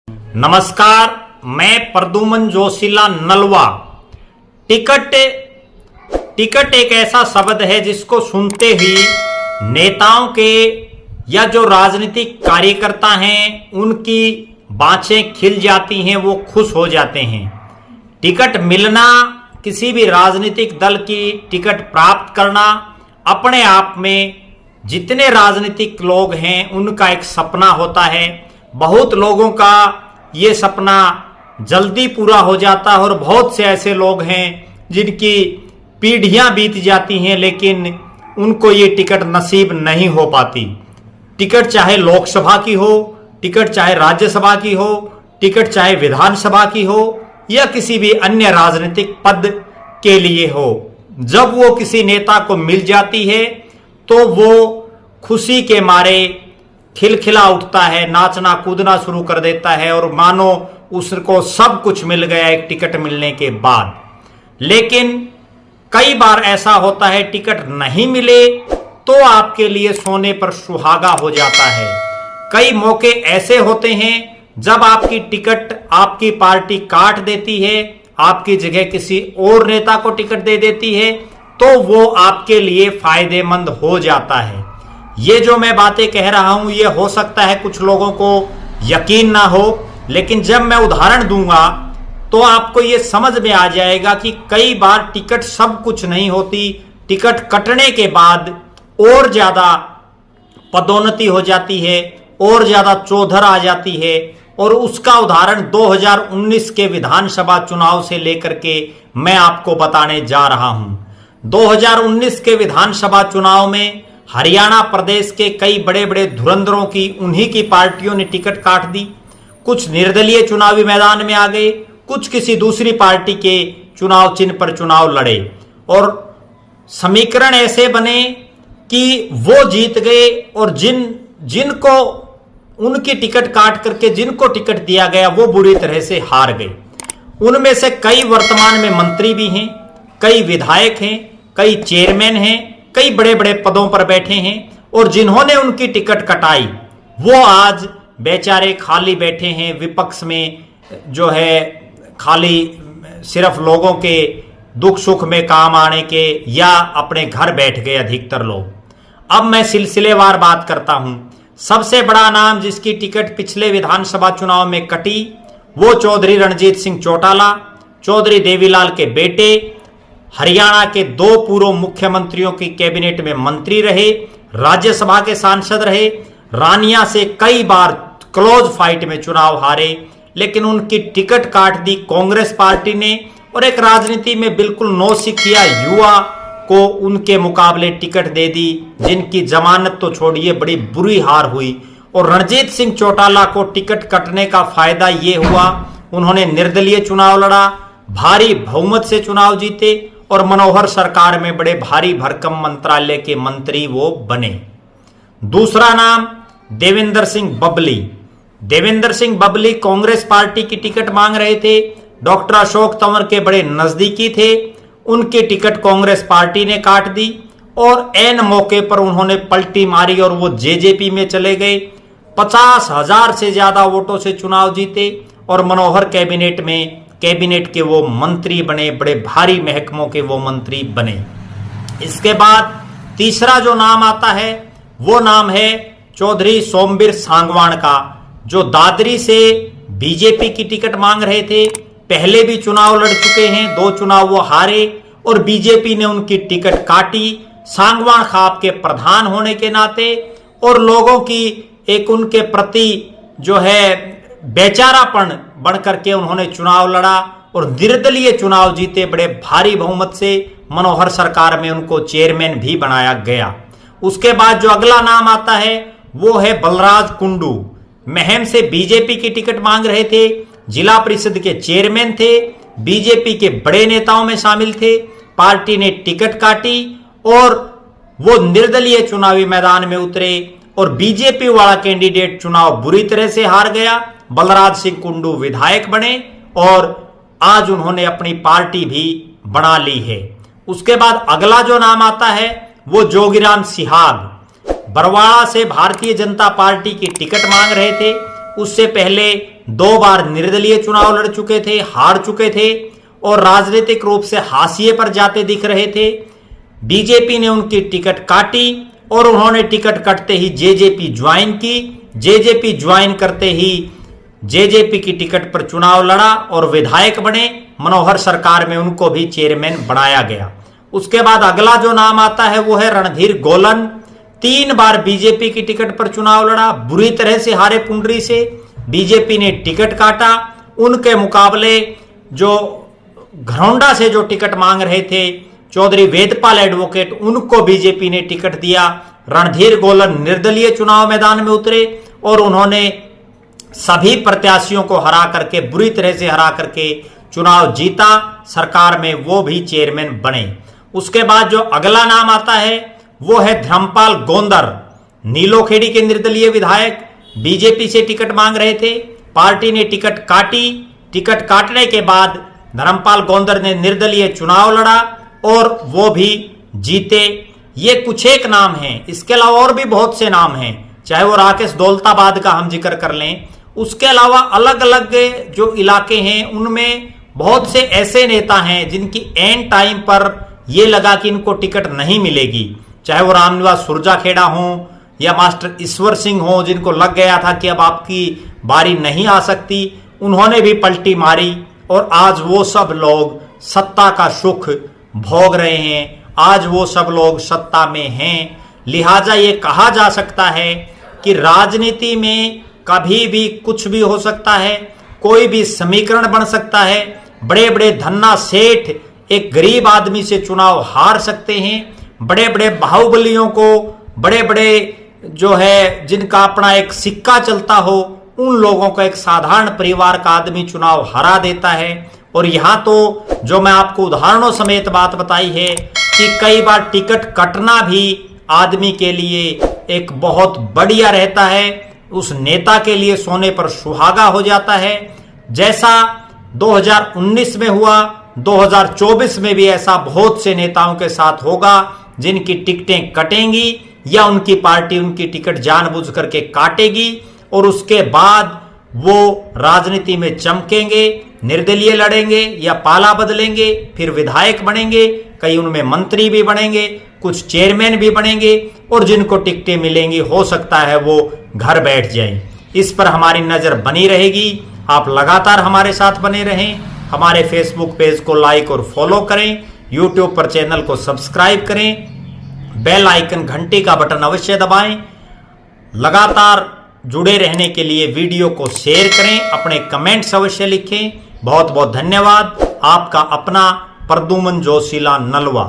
नमस्कार, मैं प्रद्युमन जोशीला नलवा। टिकट एक ऐसा शब्द है जिसको सुनते ही नेताओं के या जो राजनीतिक कार्यकर्ता हैं उनकी बाँछें खिल जाती हैं, वो खुश हो जाते हैं। टिकट मिलना, किसी भी राजनीतिक दल की टिकट प्राप्त करना अपने आप में जितने राजनीतिक लोग हैं उनका एक सपना होता है। बहुत लोगों का ये सपना जल्दी पूरा हो जाता है और बहुत से ऐसे लोग हैं जिनकी पीढ़ियां बीत जाती हैं लेकिन उनको ये टिकट नसीब नहीं हो पाती। टिकट चाहे लोकसभा की हो, टिकट चाहे राज्यसभा की हो, टिकट चाहे विधानसभा की हो या किसी भी अन्य राजनीतिक पद के लिए हो, जब वो किसी नेता को मिल जाती है तो वो खुशी के मारे खिलखिला उठता है, नाचना कूदना शुरू कर देता है और मानो उसको सब कुछ मिल गया एक टिकट मिलने के बाद। लेकिन कई बार ऐसा होता है टिकट नहीं मिले तो आपके लिए सोने पर सुहागा हो जाता है। कई मौके ऐसे होते हैं जब आपकी टिकट आपकी पार्टी काट देती है, आपकी जगह किसी और नेता को टिकट दे देती है तो वो आपके लिए फायदेमंद हो जाता है। ये जो मैं बातें कह रहा हूं ये हो सकता है कुछ लोगों को यकीन ना हो, लेकिन जब मैं उदाहरण दूंगा तो आपको ये समझ में आ जाएगा कि कई बार टिकट सब कुछ नहीं होती। टिकट कटने के बाद और ज्यादा पदोन्नति हो जाती है, और ज्यादा चौधर आ जाती है। और उसका उदाहरण 2019 के विधानसभा चुनाव से लेकर के मैं आपको बताने जा रहा हूं। 2019 के विधानसभा चुनाव में हरियाणा प्रदेश के कई बड़े बड़े धुरंधरों की उन्हीं की पार्टियों ने टिकट काट दी। कुछ निर्दलीय चुनावी मैदान में आ गए, कुछ किसी दूसरी पार्टी के चुनाव चिन्ह पर चुनाव लड़े और समीकरण ऐसे बने कि वो जीत गए और जिनको उनकी टिकट काट करके जिनको टिकट दिया गया वो बुरी तरह से हार गए। उनमें से कई वर्तमान में मंत्री भी हैं, कई विधायक हैं, कई चेयरमैन हैं, कई बड़े बड़े पदों पर बैठे हैं और जिन्होंने उनकी टिकट कटाई वो आज बेचारे खाली बैठे हैं। विपक्ष में जो है खाली सिर्फ लोगों के दुख सुख में काम आने के या अपने घर बैठ गए अधिकतर लोग। अब मैं सिलसिलेवार बात करता हूं। सबसे बड़ा नाम जिसकी टिकट पिछले विधानसभा चुनाव में कटी वो चौधरी रणजीत सिंह चौटाला, चौधरी देवीलाल के बेटे, हरियाणा के 2 पूर्व मुख्यमंत्रियों की कैबिनेट में मंत्री रहे, राज्यसभा के सांसद रहे, रानिया से कई बार क्लोज फाइट में चुनाव हारे, लेकिन उनकी टिकट काट दी कांग्रेस पार्टी ने और एक राजनीति में बिल्कुल नौसिखिया युवा को उनके मुकाबले टिकट दे दी, जिनकी जमानत तो छोड़िए बड़ी बुरी हार हुई। और रणजीत सिंह चौटाला को टिकट कटने का फायदा ये हुआ उन्होंने निर्दलीय चुनाव लड़ा, भारी बहुमत से चुनाव जीते और मनोहर सरकार में बड़े भारी भरकम मंत्रालय के मंत्री वो बने। दूसरा नाम देवेंद्र सिंह बबली। देवेंद्र सिंह बबली कांग्रेस पार्टी की टिकट मांग रहे थे, डॉक्टर अशोक तंवर के बड़े नजदीकी थे, उनकी टिकट कांग्रेस पार्टी ने काट दी और एन मौके पर उन्होंने पलटी मारी और वो जेजेपी में चले गए। 50,000 से ज्यादा वोटों से चुनाव जीते और मनोहर कैबिनेट के वो मंत्री बने, बड़े भारी महकमों के वो मंत्री बने। इसके बाद तीसरा जो नाम आता है वो नाम है चौधरी सोमवीर सांगवान का, जो दादरी से बीजेपी की टिकट मांग रहे थे। पहले भी चुनाव लड़ चुके हैं, 2 चुनाव वो हारे और बीजेपी ने उनकी टिकट काटी। सांगवान खाप के प्रधान होने के नाते और लोगों की एक उनके प्रति जो है बेचारापन बनकर के उन्होंने चुनाव लड़ा और निर्दलीय चुनाव जीते बड़े भारी बहुमत से। मनोहर सरकार में उनको चेयरमैन भी बनाया गया। उसके बाद जो अगला नाम आता है वो है बलराज कुंडू। महम से बीजेपी की टिकट मांग रहे थे, जिला परिषद के चेयरमैन थे, बीजेपी के बड़े नेताओं में शामिल थे। पार्टी ने टिकट काटी और वो निर्दलीय चुनावी मैदान में उतरे और बीजेपी वाला कैंडिडेट चुनाव बुरी तरह से हार गया। बलराज सिंह कुंडू विधायक बने और आज उन्होंने अपनी पार्टी भी बना ली है। उसके बाद अगला जो नाम आता है वो जोगीराम सिहाग। बरवाड़ा से भारतीय जनता पार्टी की टिकट मांग रहे थे, उससे पहले 2 बार निर्दलीय चुनाव लड़ चुके थे, हार चुके थे और राजनीतिक रूप से हाशिए पर जाते दिख रहे थे। बीजेपी ने उनकी टिकट काटी और उन्होंने टिकट कटते ही जेजेपी ज्वाइन की। जेजेपी ज्वाइन करते ही जेजेपी की टिकट पर चुनाव लड़ा और विधायक बने। मनोहर सरकार में उनको भी चेयरमैन बनाया गया। उसके बाद अगला जो नाम आता है वो है रणधीर गोलन। 3 बार बीजेपी की टिकट पर चुनाव लड़ा, बुरी तरह से हारे पुंडरी से। बीजेपी ने टिकट काटा। उनके मुकाबले जो घरौंडा से जो टिकट मांग रहे थे चौधरी वेदपाल एडवोकेट, उनको बीजेपी ने टिकट दिया। रणधीर गोलन निर्दलीय चुनाव मैदान में उतरे और उन्होंने सभी प्रत्याशियों को हरा करके, बुरी तरह से हरा करके चुनाव जीता। सरकार में वो भी चेयरमैन बने। उसके बाद जो अगला नाम आता है वो है धर्मपाल गोंदर, नीलोखेड़ी के निर्दलीय विधायक। बीजेपी से टिकट मांग रहे थे, पार्टी ने टिकट काटी। टिकट काटने के बाद धर्मपाल गोंदर ने निर्दलीय चुनाव लड़ा और वो भी जीते। ये कुछ एक नाम हैं, इसके अलावा और भी बहुत से नाम हैं, चाहे वो राकेश दौलताबाद का हम जिक्र कर लें। उसके अलावा अलग अलग जो इलाके हैं उनमें बहुत से ऐसे नेता हैं जिनकी एंड टाइम पर ये लगा कि इनको टिकट नहीं मिलेगी, चाहे वो रामनिवास सुरजाखेड़ा हो या मास्टर ईश्वर सिंह हो, जिनको लग गया था कि अब आपकी बारी नहीं आ सकती। उन्होंने भी पलटी मारी और आज वो सब लोग सत्ता का सुख भोग रहे हैं, आज वो सब लोग सत्ता में हैं। लिहाजा ये कहा जा सकता है कि राजनीति में कभी भी कुछ भी हो सकता है, कोई भी समीकरण बन सकता है। बड़े बड़े धन्ना सेठ एक गरीब आदमी से चुनाव हार सकते हैं। बड़े बड़े बाहुबलियों को, बड़े बड़े जो है जिनका अपना एक सिक्का चलता हो, उन लोगों को एक साधारण परिवार का आदमी चुनाव हरा देता है। और यहाँ तो जो मैं आपको उदाहरणों समेत बात बताई है कि कई बार टिकट कटना भी आदमी के लिए एक बहुत बढ़िया रहता है, उस नेता के लिए सोने पर सुहागा हो जाता है। जैसा 2019 में हुआ, 2024 में भी ऐसा बहुत से नेताओं के साथ होगा जिनकी टिकटें कटेंगी या उनकी पार्टी उनकी टिकट जानबूझ करके काटेगी और उसके बाद वो राजनीति में चमकेंगे, निर्दलीय लड़ेंगे या पाला बदलेंगे, फिर विधायक बनेंगे, कई उनमें मंत्री भी बनेंगे, कुछ चेयरमैन भी बनेंगे और जिनको टिकटें मिलेंगी हो सकता है वो घर बैठ जाएं। इस पर हमारी नजर बनी रहेगी। आप लगातार हमारे साथ बने रहें। हमारे फेसबुक पेज को लाइक और फॉलो करें, यूट्यूब पर चैनल को सब्सक्राइब करें, बेल आइकन घंटी का बटन अवश्य दबाएं। लगातार जुड़े रहने के लिए वीडियो को शेयर करें, अपने कमेंट्स अवश्य लिखें। बहुत बहुत धन्यवाद। आपका अपना प्रद्युमन जोशीला नलवा।